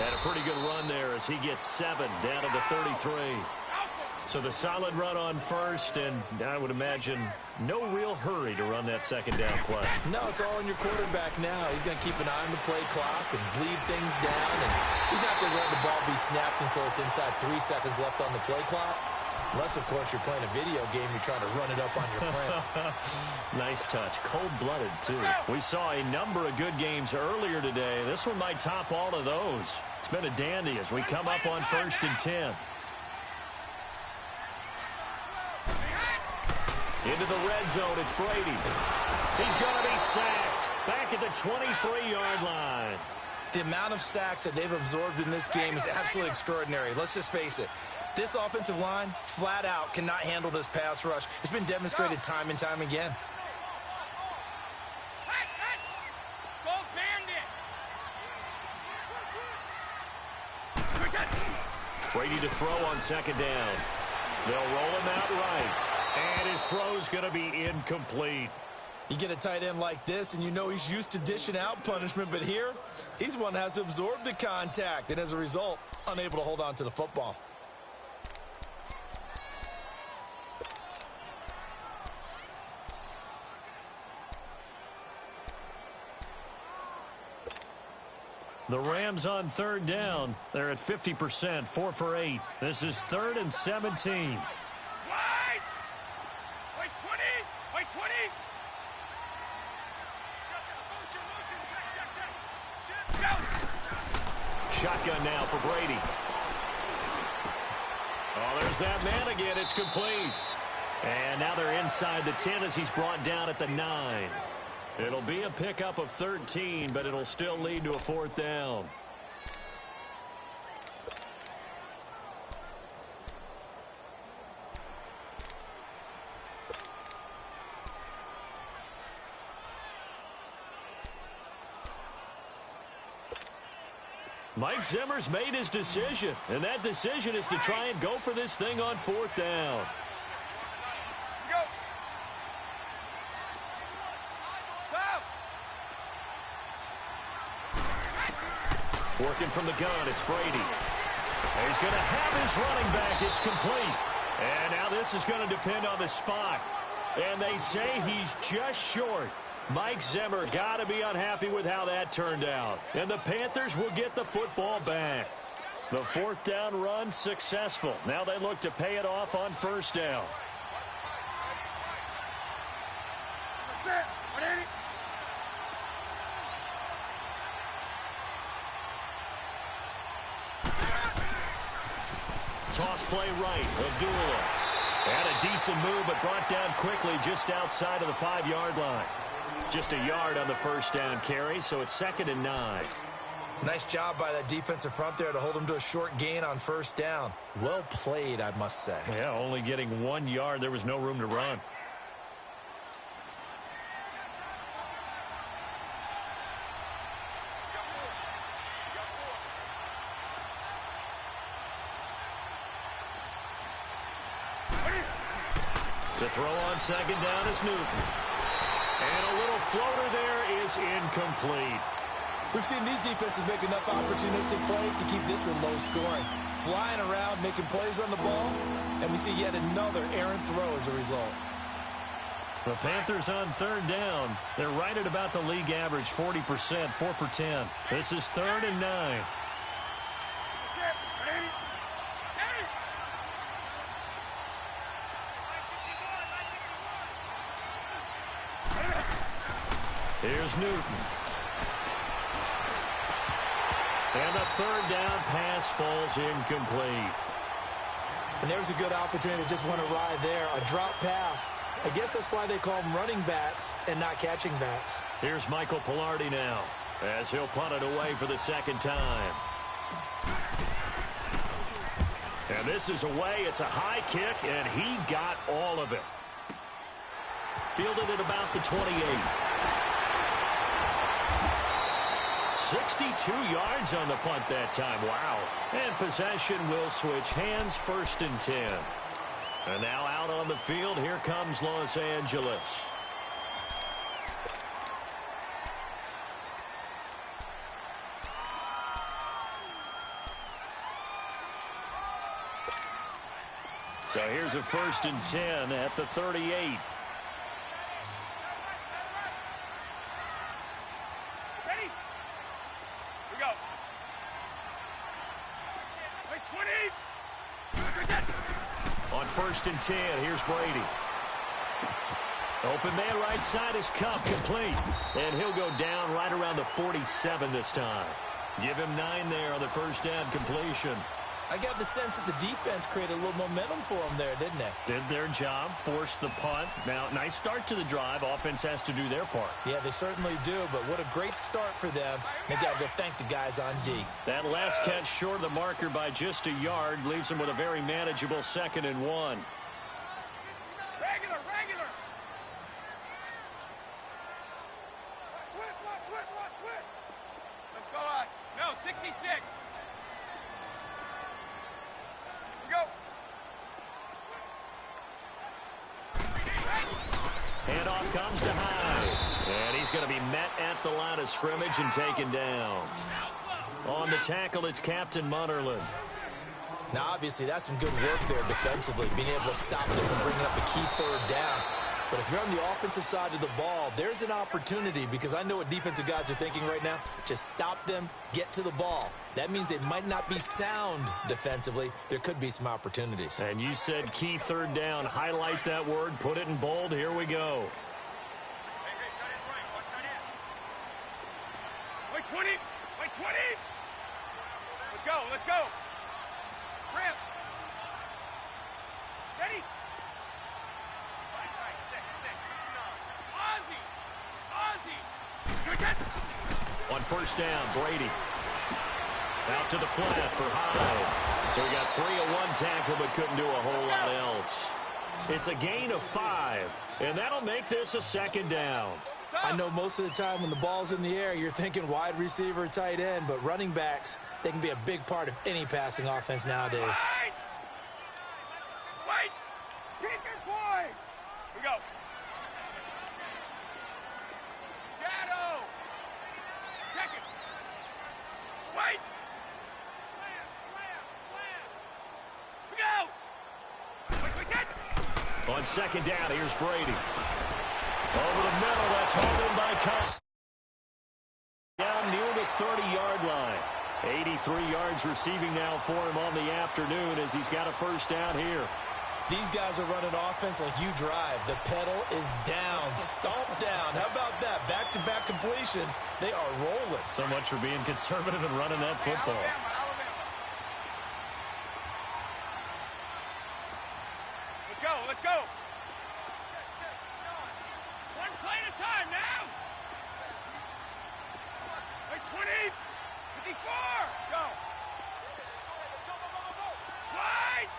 And a pretty good run there as he gets 7 down to the 33. So the solid run on 1st, and I would imagine no real hurry to run that 2nd down play. No, it's all on your quarterback now. He's going to keep an eye on the play clock and bleed things down, and he's not going to let the ball be snapped until it's inside 3 seconds left on the play clock. Unless, of course, you're playing a video game, you're trying to run it up on your friend. Nice touch. Cold-blooded, too. We saw a number of good games earlier today. This one might top all of those. It's been a dandy as we come up on 1st and 10. Into the red zone, it's Brady. He's going to be sacked back at the 23-yard line. The amount of sacks that they've absorbed in this game is absolutely extraordinary. Let's just face it. This offensive line, flat out, cannot handle this pass rush. It's been demonstrated time and time again. Go Bandit! Brady to throw on 2nd down. They'll roll him out right. And his throw's going to be incomplete. You get a tight end like this, and you know he's used to dishing out punishment, but here, he's one that has to absorb the contact, and as a result, unable to hold on to the football. The Rams on third down. They're at 50%, 4 for 8. This is 3rd and 17. Wide! Wait 20! Wait 20! Shotgun now for Brady. Oh, there's that man again. It's complete. And now they're inside the 10 as he's brought down at the 9. It'll be a pickup of 13, but it'll still lead to a 4th down. Mike Zimmer's made his decision, and that decision is to try and go for this thing on 4th down. Go! Stop! Working from the gun, it's Brady. He's going to have his running back. It's complete. And now this is going to depend on the spot. And they say he's just short. Mike Zimmer got to be unhappy with how that turned out. And the Panthers will get the football back. The 4th down run successful. Now they look to pay it off on 1st down. Set! 180! Toss play right, Abdullah. And a decent move, but brought down quickly just outside of the 5-yard line. Just a yard on the 1st down carry, so it's 2nd and 9. Nice job by that defensive front there to hold him to a short gain on 1st down. Well played, I must say. Yeah, only getting 1 yard. There was no room to run. To throw on 2nd down is Newton. And a little floater there is incomplete. We've seen these defenses make enough opportunistic plays to keep this one low scoring. Flying around, making plays on the ball, and we see yet another errant throw as a result. The Panthers on 3rd down. They're right at about the league average, 40%, 4 for 10. This is 3rd and 9. Set! 180! Here's Newton. And the 3rd down pass falls incomplete. And there's a good opportunity to just want to ride there. A drop pass. I guess that's why they call them running backs and not catching backs. Here's Michael Pilardi now as he'll punt it away for the 2nd time. And this is away. It's a high kick, and he got all of it. Fielded at about the 28. 62 yards on the punt that time. Wow. And possession will switch hands, 1st and 10. And now out on the field, here comes Los Angeles. So here's a 1st and 10 at the 38. On 1st and 10, here's Brady. Open man right side is Cup, complete. And he'll go down right around the 47 this time. Give him 9 there on the 1st down completion. I got the sense that the defense created a little momentum for them there, didn't they? Did their job, forced the punt. Now, nice start to the drive. Offense has to do their part. Yeah, they certainly do, but what a great start for them. They got to go thank the guys on D. That last catch short of the marker by just a yard leaves them with a very manageable 2nd and 1. Regular! Switch! Let's go on. No, 66. Go! Handoff comes to Hyde. And he's going to be met at the line of scrimmage and taken down. On the tackle, it's Captain Munnerlyn. Now, obviously, that's some good work there defensively, being able to stop them from bringing up a key 3rd down. But if you're on the offensive side of the ball, there's an opportunity, because I know what defensive guys are thinking right now. Just stop them, get to the ball. That means they might not be sound defensively. There could be some opportunities. And you said key third down. Highlight that word, put it in bold. Here we go. Wait 20. Wait 20. Let's go. Let's go. Ramp. Ready? On first down, Brady. Out to the flat for Hyde. So he got 3 of 1 tackle, but couldn't do a whole lot else. It's a gain of 5, and that'll make this a second down. I know most of the time when the ball's in the air, you're thinking wide receiver, tight end, but running backs, they can be a big part of any passing offense nowadays. Wait! Keep your poise! We go. Shadow! Check it! Wait! Slam! We go! Wait, get! On second down, here's Brady. Over the middle, that's hauled in by Cup. Down near the 30-yard line. 83 yards receiving now for him on the afternoon as he's got a first down here. These guys are running offense like you drive. The pedal is down, stomp down. How about that? Back-to-back completions. They are rolling. So much for being conservative and running that football. Let's go, let's go. One play at a time now. Wait, 20, 54, go. Wide.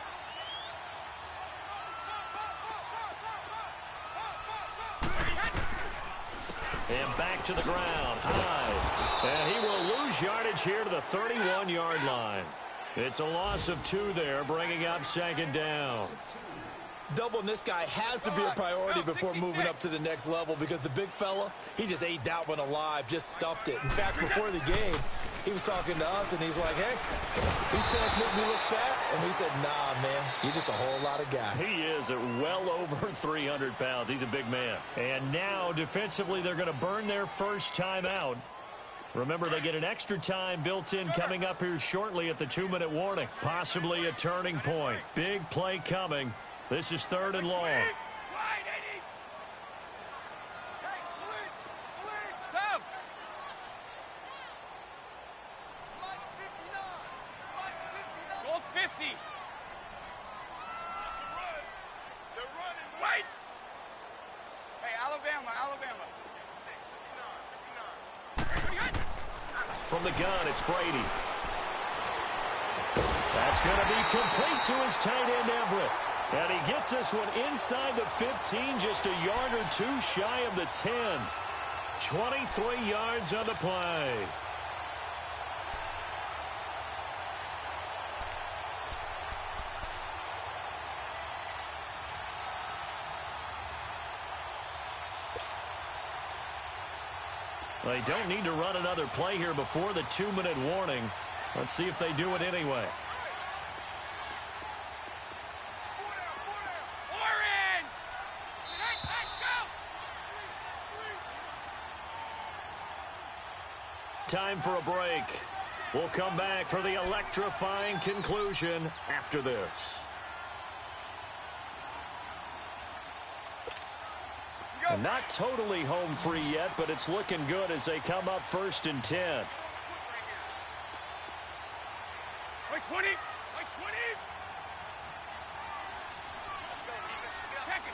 And back to the ground, high. And he will lose yardage here to the 31-yard line. It's a loss of 2 there, bringing up second down. Doubling this guy has to be a priority before moving up to the next level, because the big fella, he just ate that one alive, just stuffed it. In fact, before the game, he was talking to us, and he's like, hey, these pants make me look fat. And we said, nah, man, you're just a whole lot of guy. He is at well over 300 pounds. He's a big man. And now, defensively, they're going to burn their first time out. Remember, they get an extra time built in coming up here shortly at the 2-minute warning. Possibly a turning point. Big play coming. This is 3rd and long. Wide, 80. Stop. Goal 50. Wait. Hey, Alabama. From the gun, it's Brady. That's going to be complete to his tight end, Everett. And he gets this one inside the 15, just a yard or 2 shy of the 10. 23 yards on the play. They don't need to run another play here before the 2-minute warning. Let's see if they do it anyway. Time for a break. We'll come back for the electrifying conclusion after this. And not totally home free yet, but it's looking good as they come up 1st and 10. Wait, 20. Wait, 20. Let's go, defense. Check it.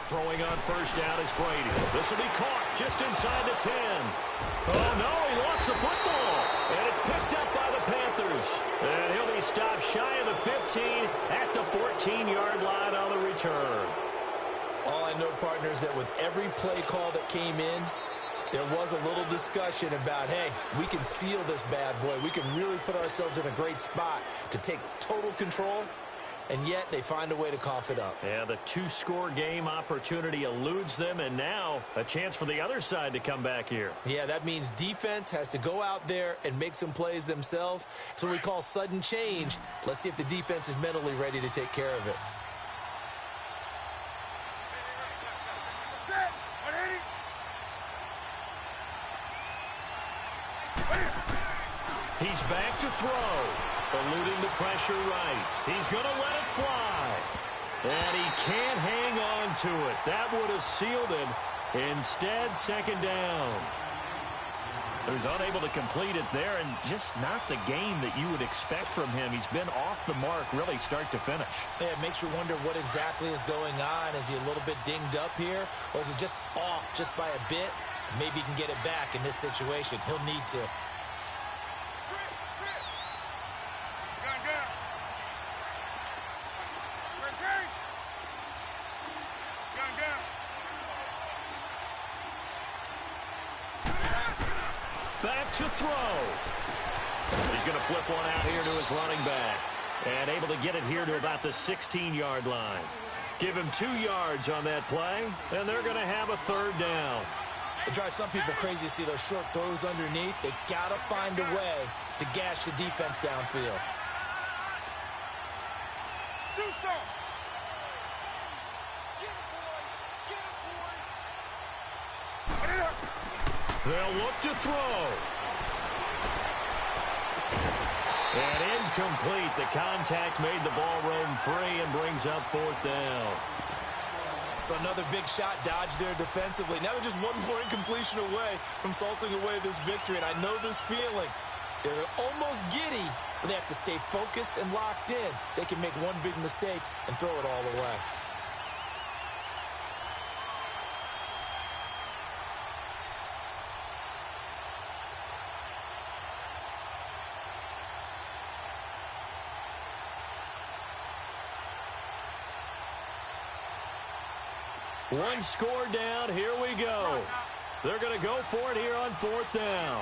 Throwing on first down is Brady. This will be caught just inside the 10. Oh, no, he lost the football. And it's picked up by the Panthers. And he'll be stopped shy of the 15 at the 14-yard line on the return. All I know, partners, that with every play call that came in, there was a little discussion about, hey, we can seal this bad boy. We can really put ourselves in a great spot to take total control. and yet they find a way to cough it up. Yeah, the two-score game opportunity eludes them, and now a chance for the other side to come back here. Yeah, that means defense has to go out there and make some plays themselves. It's what we call sudden change. Let's see if the defense is mentally ready to take care of it. He's back to throw. Eluding the pressure right. He's going to let it fly. And he can't hang on to it. That would have sealed him. Instead, second down. So he's unable to complete it there, and just not the game that you would expect from him. He's been off the mark really start to finish. Yeah, it makes you wonder what exactly is going on. Is he a little bit dinged up here, or is it just off just by a bit? Maybe he can get it back in this situation. He'll need to. Back to throw. He's going to flip one out here to his running back. And able to get it here to about the 16-yard line. Give him 2 yards on that play, and they're going to have a third down. It drives some people crazy to see those short throws underneath. They got to find a way to gash the defense downfield. Do so. They'll look to throw. And incomplete. The contact made the ball roam free and brings up fourth down. So another big shot dodged there defensively. Now they're just one more incompletion away from salting away this victory. And I know this feeling. They're almost giddy, but they have to stay focused and locked in. They can make one big mistake and throw it all away. One score down. Here we go. They're going to go for it here on fourth down.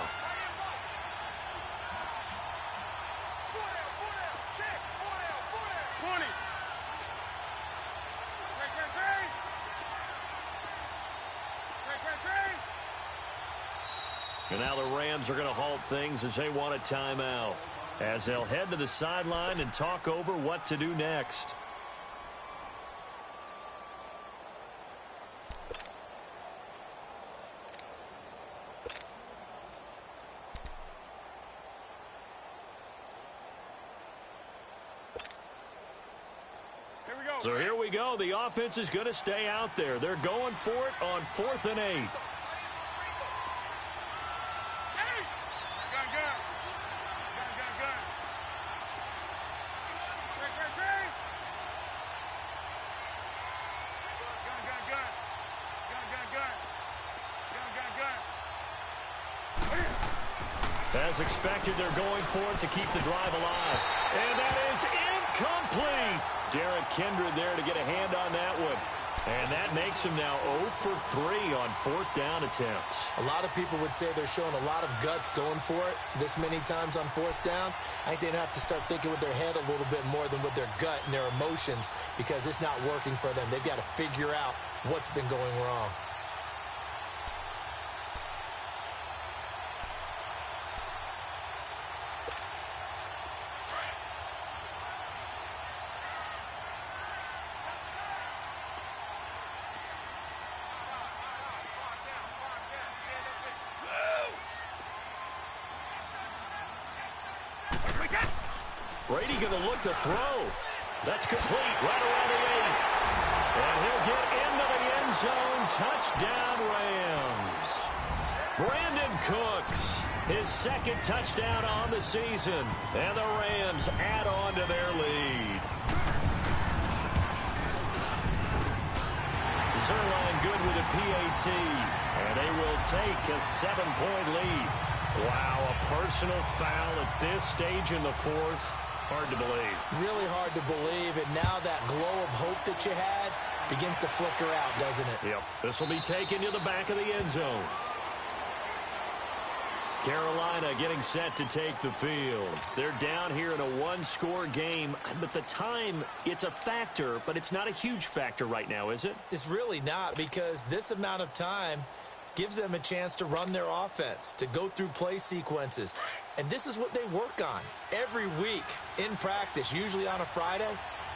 And now the Rams are going to halt things as they want a timeout, as they'll head to the sideline and talk over what to do next. So here we go. The offense is going to stay out there. They're going for it on 4th and 8. As expected, they're going for it to keep the drive alive. And that is incomplete. Derek Kindred there to get a hand on that one. And that makes him now 0 for 3 on 4th down attempts. A lot of people would say they're showing a lot of guts going for it this many times on 4th down. I think they'd have to start thinking with their head a little bit more than with their gut and their emotions, because it's not working for them. They've got to figure out what's been going wrong. Brady going to look to throw. That's complete right around the 8. And he'll get into the end zone. Touchdown, Rams. Brandon Cooks, his second touchdown on the season. And the Rams add on to their lead. Zerline good with a PAT. And they will take a 7-point lead. Wow, a personal foul at this stage in the 4th. Hard to believe. Really hard to believe, and now that glow of hope that you had begins to flicker out, doesn't it? Yep. This will be taken to the back of the end zone. Carolina getting set to take the field. They're down here in a one-score game, but the time, it's a factor, but it's not a huge factor right now, is it? It's really not, because this amount of time gives them a chance to run their offense, to go through play sequences. And this is what they work on every week in practice, usually on a Friday.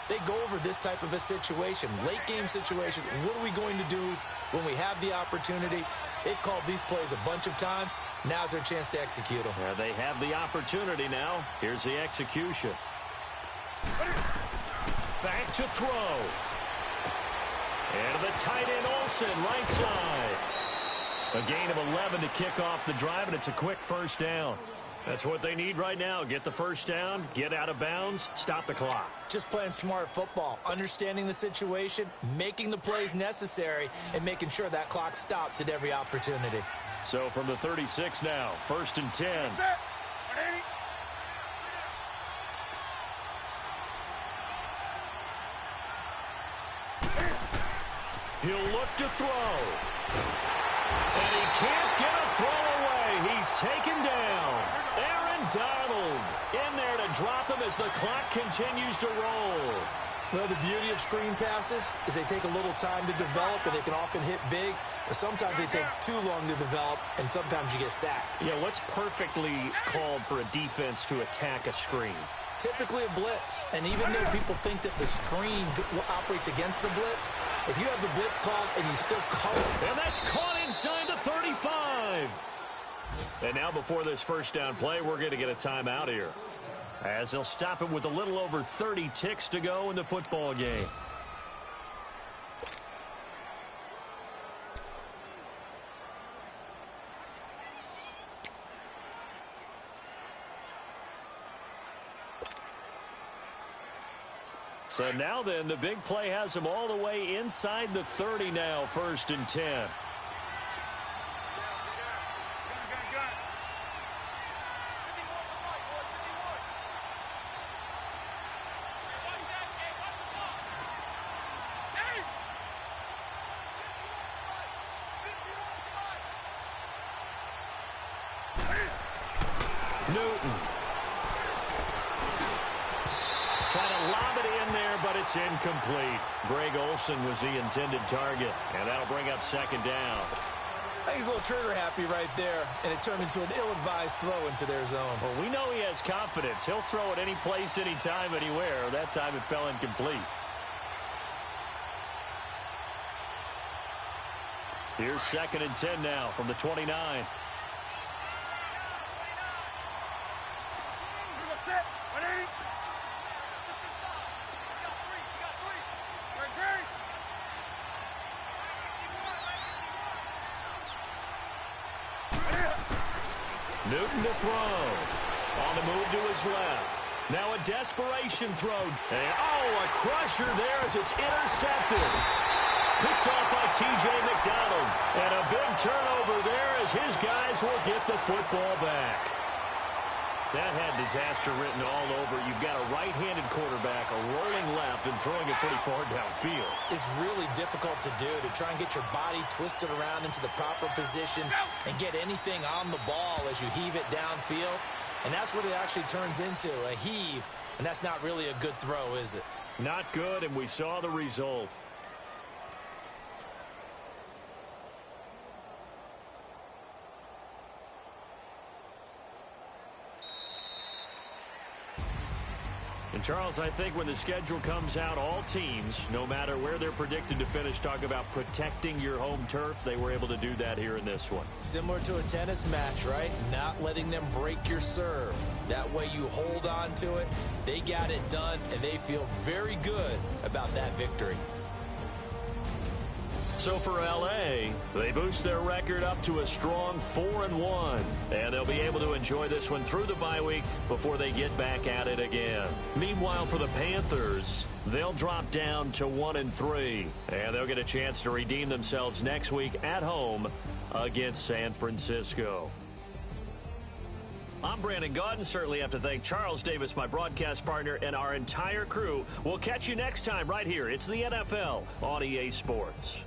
They go over this type of a situation, late game situation. What are we going to do when we have the opportunity? They've called these plays a bunch of times. Now's their chance to execute them. Yeah, they have the opportunity now. Here's the execution. Back to throw. And the tight end Olsen, right side. A gain of 11 to kick off the drive, and it's a quick first down. That's what they need right now. Get the first down, get out of bounds, stop the clock. Just playing smart football, understanding the situation, making the plays necessary, and making sure that clock stops at every opportunity. So from the 36 now, 1st and 10. He'll look to throw. And he can't get a throw away. He's taken down. Aaron Donald in there to drop him as the clock continues to roll. Well, the beauty of screen passes is they take a little time to develop, and they can often hit big, but sometimes they take too long to develop, and sometimes you get sacked. Yeah, what's perfectly called for a defense to attack a screen? Typically a blitz, and even though people think that the screen operates against the blitz, if you have the blitz called and you still call it. And that's caught inside the 35. And now before this first down play, we're going to get a timeout here, as they'll stop it with a little over 30 ticks to go in the football game. So now then, the big play has them all the way inside the 30 now, 1st and 10. Newton. Trying to lob it in there, but it's incomplete. Greg Olsen was the intended target, and that'll bring up 2nd down. I think he's a little trigger happy right there, and it turned into an ill-advised throw into their zone. Well, we know he has confidence. He'll throw it any place, anytime, anywhere. That time it fell incomplete. Here's 2nd and 10 now from the 29. Newton to throw. On the move to his left. Now a desperation throw. And, a crusher there as it's intercepted. Picked off by T.J. McDonald. And a big turnover there as his guys will get the football back. That had disaster written all over. You've got a right-handed quarterback, a rolling left, and throwing it pretty far downfield. It's really difficult to do, to try and get your body twisted around into the proper position and get anything on the ball as you heave it downfield. And that's what it actually turns into, a heave. And that's not really a good throw, is it? Not good, and we saw the result. And, Charles, I think when the schedule comes out, all teams, no matter where they're predicted to finish, talk about protecting your home turf. They were able to do that here in this one. Similar to a tennis match, right? Not letting them break your serve. That way you hold on to it. They got it done, and they feel very good about that victory. So for L.A., they boost their record up to a strong 4-1. And they'll be able to enjoy this one through the bye week before they get back at it again. Meanwhile, for the Panthers, they'll drop down to 1-3. And they'll get a chance to redeem themselves next week at home against San Francisco. I'm Brandon Gaudin. Certainly have to thank Charles Davis, my broadcast partner, and our entire crew. We'll catch you next time right here. It's the NFL on EA Sports.